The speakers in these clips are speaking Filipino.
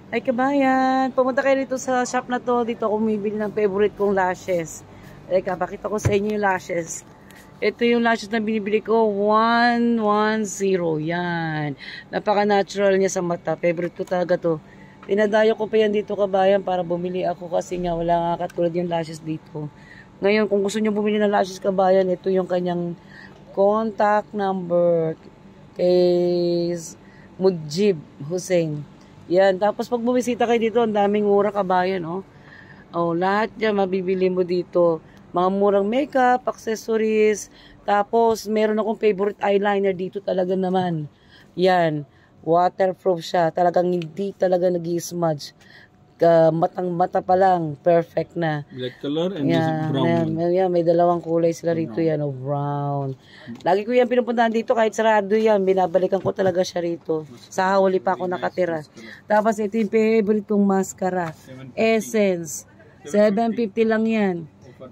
Ay kabayan, pumunta kayo dito sa shop na to. Dito ako bumibili ng favorite kong lashes. Teka, pakita ko sa inyo yung lashes. Ito yung lashes na binibili ko, 110. Yan. Napaka-natural niya sa mata. Favorite ko talaga to. Pinadayo ko pa yan dito kabayan para bumili ako kasi nga wala nga katulad yung lashes dito. Ngayon, kung gusto niyo bumili ng lashes kabayan, ito yung kanyang contact number kay Mujib Hussein. Yan. Tapos pag bumisita kayo dito, ang daming mura kabayan, oh. Oh, lahat yan mabibili mo dito. Mga murang makeup, accessories. Tapos, meron akong favorite eyeliner dito talaga naman. Yan. Waterproof siya. Talagang hindi talaga nag-i-smudge. Matang-mata pa lang. Perfect na. Black color and Yan, this brown one. yan, may dalawang kulay sila rito yan, oh, brown. Lagi ko yan pinupuntahan dito kahit sarado yan, binabalikan ko talaga siya rito. Sa huli pa ako nakatira. Tapos ito yung favorite kong mascara, Essence. 750 lang yan.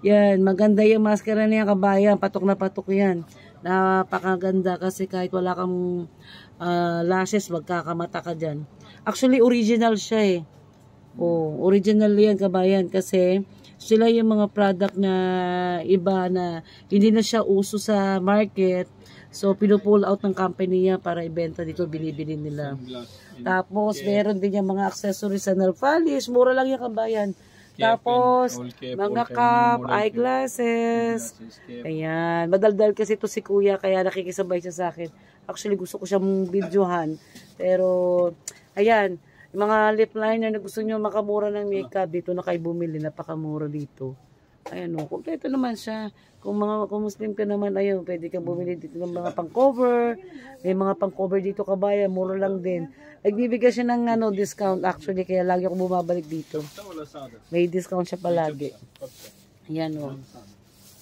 Yan, maganda yung mascara niya kabayan, patok na patok yan. Napakaganda kasi kahit wala kang lashes, magkakamata ka dyan. Actually, original siya eh. Oh, original yan kabayan kasi sila yung mga product na iba na hindi na siya uso sa market. So, pinupull out ng company niya para ibenta dito, binibili nila. Tapos, meron din yung mga accessories sa nail polish. Mura lang yung kabayan. Tapos, mga cap, eyeglasses. Ayan. Madaldal kasi ito si kuya, kaya nakikisabay siya sa akin. Actually, gusto ko siyang videohan. Pero, ayan. Mga lip liner na gusto nyo makamura ng makeup, dito na kayo bumili, napakamura dito. Ayan o, kompleto naman siya. Kung Muslim ka naman, ayun, pwede kang bumili dito ng mga pang-cover. May mga pang-cover dito kabayan, mura lang din. Nagbibigay siya ng discount actually, kaya lagi ako bumabalik dito. May discount siya palagi. Ayan o.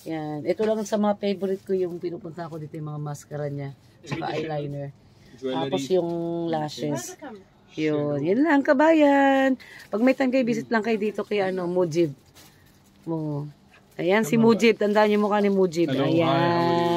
Yan. Ito lang sa mga favorite ko yung pinupunta ko dito, yung mga mascara niya. Saka eyeliner. Tapos yung lashes. Yun lang kabayan. Pag may time kayo, visit lang kayo dito kay Mujib. Ayan si Mujib. Tandaan niyo mukha ni Mujib. Ayan.